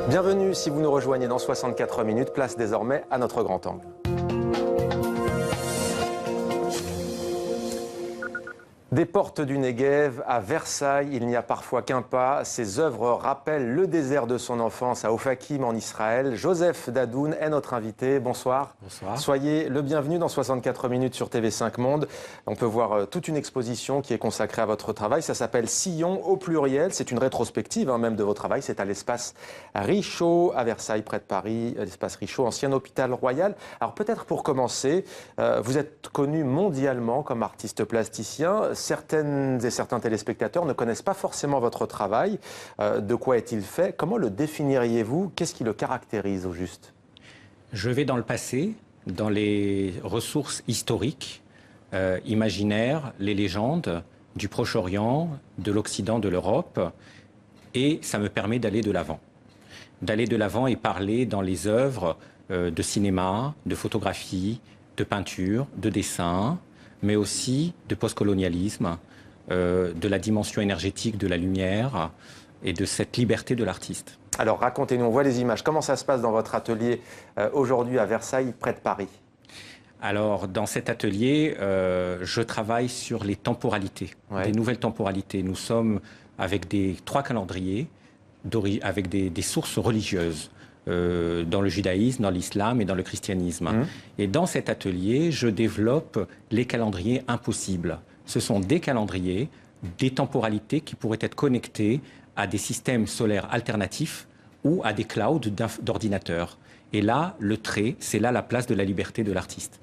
Bienvenue si vous nous rejoignez dans 64 minutes, place désormais à notre grand angle. Des portes du Negev à Versailles, il n'y a parfois qu'un pas. Ces œuvres rappellent le désert de son enfance à Ofakim en Israël. Joseph Dadoun est notre invité. Bonsoir. Bonsoir. Soyez le bienvenu dans 64 minutes sur TV5 Monde. On peut voir toute une exposition qui est consacrée à votre travail. Ça s'appelle Sillon au pluriel. C'est une rétrospective même de vos travaux. C'est à l'espace Richaud à Versailles, près de Paris. L'espace Richaud, ancien hôpital royal. Alors peut-être pour commencer, vous êtes connu mondialement comme artiste plasticien. Certaines et certains téléspectateurs ne connaissent pas forcément votre travail. De quoi est-il fait? Comment le définiriez-vous? Qu'est-ce qui le caractérise au juste? Je vais dans le passé, dans les ressources historiques, imaginaires, les légendes du Proche-Orient, de l'Occident, de l'Europe, et ça me permet d'aller de l'avant. D'aller de l'avant et parler dans les œuvres de cinéma, de photographie, de peinture, de dessin, mais aussi de postcolonialisme, de la dimension énergétique de la lumière et de cette liberté de l'artiste. Alors racontez-nous, on voit les images. Comment ça se passe dans votre atelier aujourd'hui à Versailles, près de Paris? Alors, dans cet atelier, je travaille sur les temporalités, des nouvelles temporalités. Nous sommes avec trois calendriers, avec des sources religieuses. Dans le judaïsme, dans l'islam et dans le christianisme. Et dans cet atelier, je développe les calendriers impossibles. Ce sont des calendriers, des temporalités qui pourraient être connectées à des systèmes solaires alternatifs ou à des clouds d'ordinateurs. Et là, le trait, c'est là la place de la liberté de l'artiste.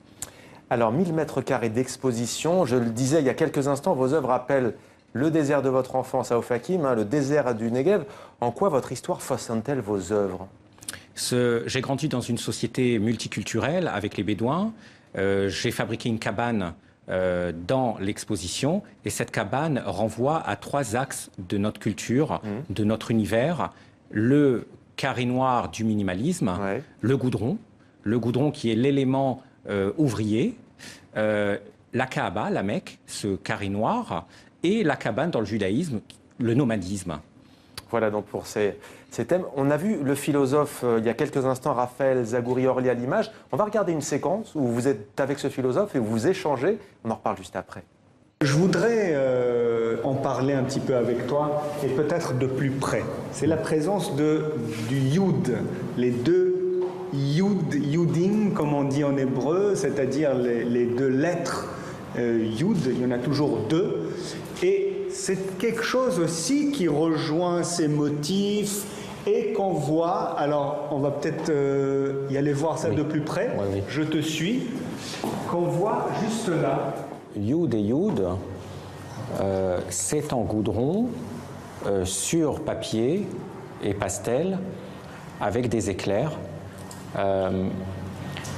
Alors, 1000 mètres carrés d'exposition, je le disais il y a quelques instants, vos œuvres rappellent le désert de votre enfance à Ofakim, le désert du Negev. En quoi votre histoire façonne-t-elle vos œuvres? J'ai grandi dans une société multiculturelle avec les Bédouins. J'ai fabriqué une cabane dans l'exposition et cette cabane renvoie à trois axes de notre culture, de notre univers. Le carré noir du minimalisme, le goudron qui est l'élément ouvrier, la Kaaba, la Mecque, ce carré noir, et la cabane dans le judaïsme, le nomadisme. Voilà donc pour ces thèmes. On a vu le philosophe il y a quelques instants, Raphaël Zagouri-Orly à l'image. On va regarder une séquence où vous êtes avec ce philosophe et vous échangez. On en reparle juste après. Je voudrais en parler un petit peu avec toi et peut-être de plus près. C'est la présence du yud, les deux yudim comme on dit en hébreu, c'est-à-dire les deux lettres yud, il y en a toujours deux. Et c'est quelque chose aussi qui rejoint ces motifs et qu'on voit, alors on va peut-être y aller voir ça de plus près, je te suis, qu'on voit juste là. Yud et Yud, c'est en goudron, sur papier et pastel, avec des éclairs.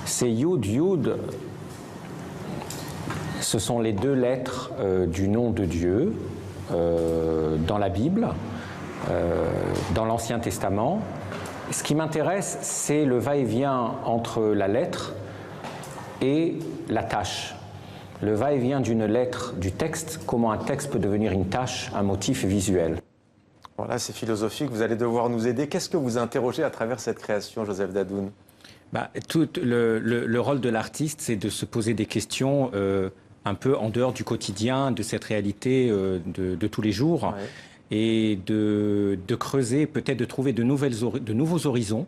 Ces Yud, ce sont les deux lettres du nom de Dieu dans la Bible, dans l'Ancien Testament. Ce qui m'intéresse, c'est le va-et-vient entre la lettre et la tâche. Le va-et-vient d'une lettre, du texte, comment un texte peut devenir une tâche, un motif visuel. Voilà, c'est philosophique, vous allez devoir nous aider. Qu'est-ce que vous interrogez à travers cette création, Joseph Dadoun? Tout le rôle de l'artiste, c'est de se poser des questions un peu en dehors du quotidien, de cette réalité de tous les jours, et de creuser, peut-être de trouver de nouveaux horizons,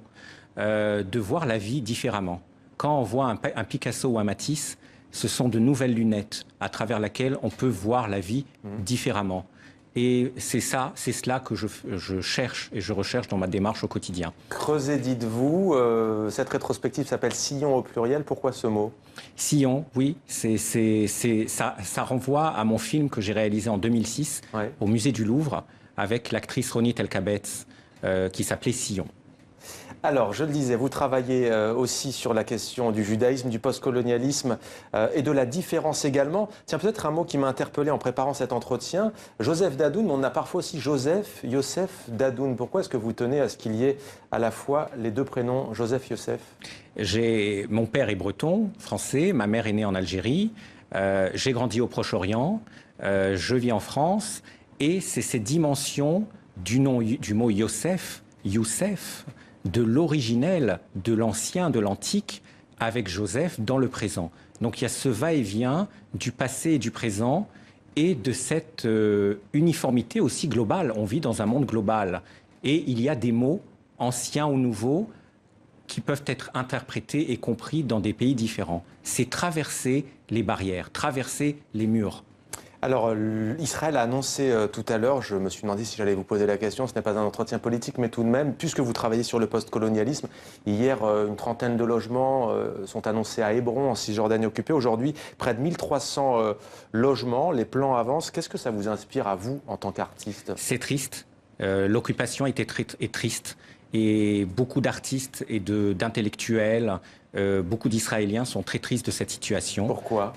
de voir la vie différemment. Quand on voit un Picasso ou un Matisse, ce sont de nouvelles lunettes à travers lesquelles on peut voir la vie différemment. Et c'est cela que je cherche et je recherche dans ma démarche au quotidien. Creuser, dites-vous. Cette rétrospective s'appelle Sillon au pluriel. Pourquoi ce mot? Sillon, oui. Ça renvoie à mon film que j'ai réalisé en 2006 au musée du Louvre avec l'actrice Ronit El-Kabetz qui s'appelait Sillon. Alors, je le disais, vous travaillez aussi sur la question du judaïsme, du postcolonialisme et de la différence également. Tiens, peut-être un mot qui m'a interpellé en préparant cet entretien. Joseph Dadoun, on a parfois aussi Yosef Dadoun. Pourquoi est-ce que vous tenez à ce qu'il y ait à la fois les deux prénoms Joseph, Yosef? Mon père est breton, français, ma mère est née en Algérie. J'ai grandi au Proche-Orient, je vis en France. Et c'est ces dimensions du mot Yosef Youssef de l'originel, de l'ancien, de l'antique, avec Joseph dans le présent. Donc il y a ce va-et-vient du passé et du présent et de cette uniformité aussi globale. On vit dans un monde global et il y a des mots anciens ou nouveaux qui peuvent être interprétés et compris dans des pays différents. C'est traverser les barrières, traverser les murs. Alors, Israël a annoncé tout à l'heure, je me suis demandé si j'allais vous poser la question, ce n'est pas un entretien politique, mais tout de même, puisque vous travaillez sur le post-colonialisme, hier, une trentaine de logements sont annoncés à Hébron, en Cisjordanie occupée. Aujourd'hui, près de 1300 logements, les plans avancent. Qu'est-ce que ça vous inspire à vous, en tant qu'artiste? C'est triste. L'occupation est triste. Et beaucoup d'artistes et d'intellectuels, beaucoup d'Israéliens sont très tristes de cette situation. Pourquoi?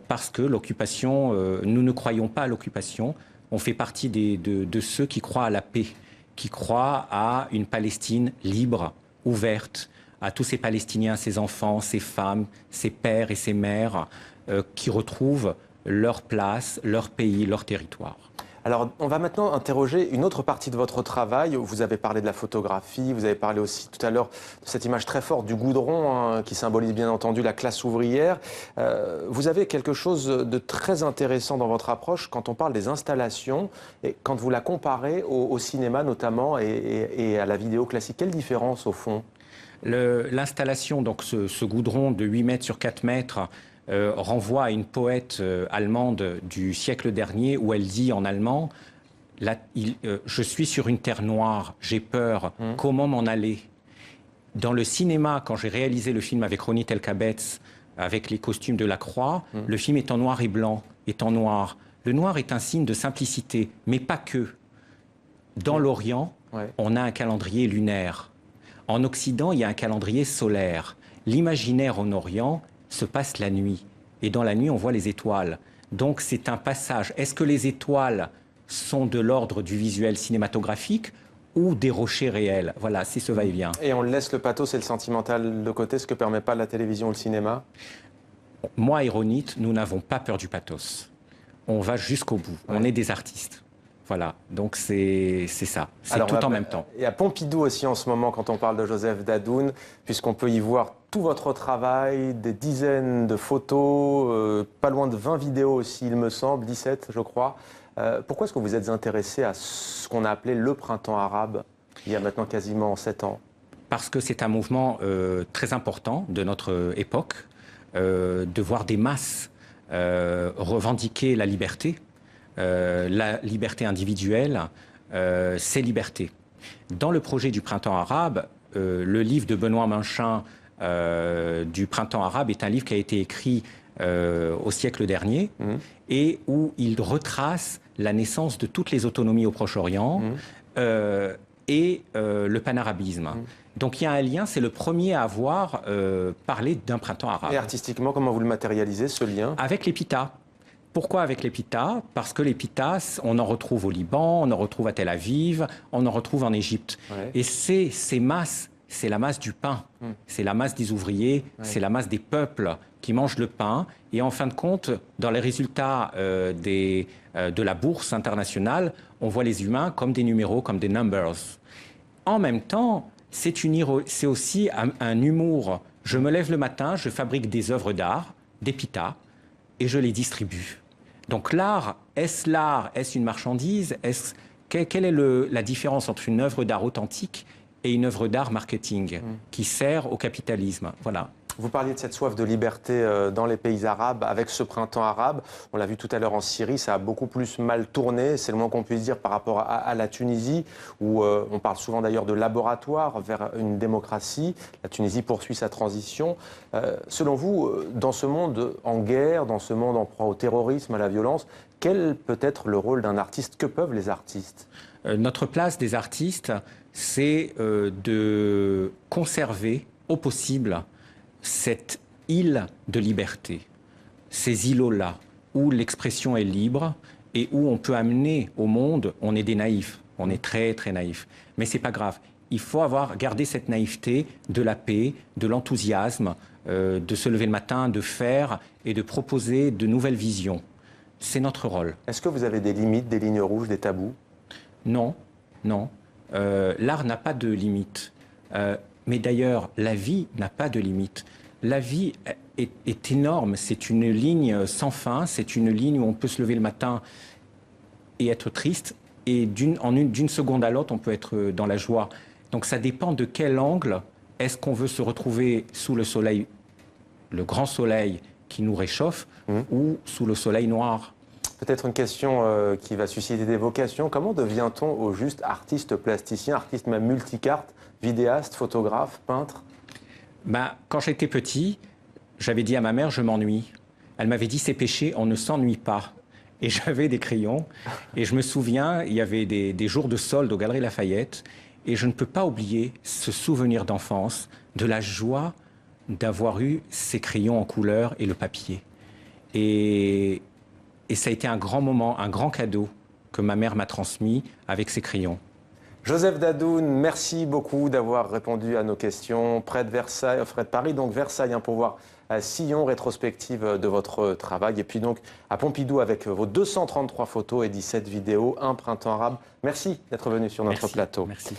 Parce que l'occupation, nous ne croyons pas à l'occupation. On fait partie de ceux qui croient à la paix, qui croient à une Palestine libre, ouverte, à tous ces Palestiniens, ces enfants, ces femmes, ces pères et ces mères qui retrouvent leur place, leur pays, leur territoire. Alors, on va maintenant interroger une autre partie de votre travail. Vous avez parlé de la photographie, vous avez parlé aussi tout à l'heure de cette image très forte du goudron, hein, qui symbolise bien entendu la classe ouvrière. Vous avez quelque chose de très intéressant dans votre approche quand on parle des installations et quand vous la comparez au cinéma notamment et à la vidéo classique. Quelle différence au fond? L'installation, donc ce goudron de 8 mètres sur 4 mètres, renvoie à une poète allemande du siècle dernier où elle dit en allemand je suis sur une terre noire, j'ai peur, comment m'en aller? Dans le cinéma, quand j'ai réalisé le film avec Ronit Elkabetz, avec les costumes de la Croix, le film est en noir et blanc, est en noir. Le noir est un signe de simplicité, mais pas que. Dans l'Orient, on a un calendrier lunaire. En Occident, il y a un calendrier solaire. L'imaginaire en Orient se passe la nuit. Et dans la nuit, on voit les étoiles. Donc c'est un passage. Est-ce que les étoiles sont de l'ordre du visuel cinématographique ou des rochers réels? Voilà, c'est ce va-et-vient. Et on laisse le pathos et le sentimental de côté, ce que ne permet pas la télévision ou le cinéma? Moi et Ronit, nous n'avons pas peur du pathos. On va jusqu'au bout. On est des artistes. Voilà, donc c'est ça, c'est tout en même temps. Il y a Pompidou aussi en ce moment quand on parle de Joseph Dadoun, puisqu'on peut y voir tout votre travail, des dizaines de photos, pas loin de 20 vidéos aussi, il me semble, 17 je crois. Pourquoi est-ce que vous êtes intéressé à ce qu'on a appelé le printemps arabe, il y a maintenant quasiment 7 ans? Parce que c'est un mouvement très important de notre époque, de voir des masses revendiquer la liberté individuelle, c'est liberté. Dans le projet du printemps arabe, le livre de Benoît Manchin du printemps arabe est un livre qui a été écrit au siècle dernier et où il retrace la naissance de toutes les autonomies au Proche-Orient et le panarabisme. Donc il y a un lien, c'est le premier à avoir parlé d'un printemps arabe. Et artistiquement, comment vous le matérialisez, ce lien? Avec l'épitaphe. Pourquoi avec l'épitaphe? Parce que l'épitaphe, on en retrouve au Liban, on en retrouve à Tel Aviv, on en retrouve en Égypte. Et ces masses, c'est la masse du pain, c'est la masse des ouvriers, c'est la masse des peuples qui mangent le pain. Et en fin de compte, dans les résultats de la bourse internationale, on voit les humains comme des numéros, comme des numbers. En même temps, c'est aussi un humour. Je me lève le matin, je fabrique des œuvres d'art, d'épitaphe, et je les distribue. Donc l'art, est-ce une marchandise? Quelle est la différence entre une œuvre d'art authentique et une œuvre d'art marketing qui sert au capitalisme? Voilà. Vous parliez de cette soif de liberté dans les pays arabes avec ce printemps arabe. On l'a vu tout à l'heure en Syrie, ça a beaucoup plus mal tourné, c'est le moins qu'on puisse dire par rapport à la Tunisie, où on parle souvent d'ailleurs de laboratoire vers une démocratie. La Tunisie poursuit sa transition. Selon vous, dans ce monde en guerre, dans ce monde en proie au terrorisme, à la violence, quel peut être le rôle d'un artiste? Que peuvent les artistes? Notre place des artistes, c'est de conserver au possible cette île de liberté, ces îlots-là, où l'expression est libre et où on peut amener au monde, on est des naïfs, on est très très naïfs, mais c'est pas grave. Il faut garder cette naïveté de la paix, de l'enthousiasme, de se lever le matin, de faire et de proposer de nouvelles visions. C'est notre rôle. Est-ce que vous avez des limites, des lignes rouges, des tabous? Non, non. l'art n'a pas de limite. Mais d'ailleurs, la vie n'a pas de limite. La vie est énorme, c'est une ligne sans fin, c'est une ligne où on peut se lever le matin et être triste, et d'une seconde à l'autre, on peut être dans la joie. Donc ça dépend de quel angle est-ce qu'on veut se retrouver sous le soleil, le grand soleil qui nous réchauffe, ou sous le soleil noir. Peut-être une question qui va susciter des vocations. Comment devient-on au juste artiste plasticien, artiste même multicarte, vidéaste, photographe, peintre? Quand j'étais petit, j'avais dit à ma mère, je m'ennuie. Elle m'avait dit, c'est péché, on ne s'ennuie pas. Et j'avais des crayons. Et je me souviens, il y avait des jours de solde aux Galeries Lafayette. Et je ne peux pas oublier ce souvenir d'enfance, de la joie d'avoir eu ces crayons en couleur et le papier. Et ça a été un grand moment, un grand cadeau que ma mère m'a transmis avec ces crayons. Joseph Dadoun, merci beaucoup d'avoir répondu à nos questions. Près de Versailles, près de Paris, donc Versailles, pour voir Sillon, rétrospective de votre travail. Et puis donc à Pompidou avec vos 233 photos et 17 vidéos, un printemps arabe. Merci d'être venu sur notre plateau. Merci.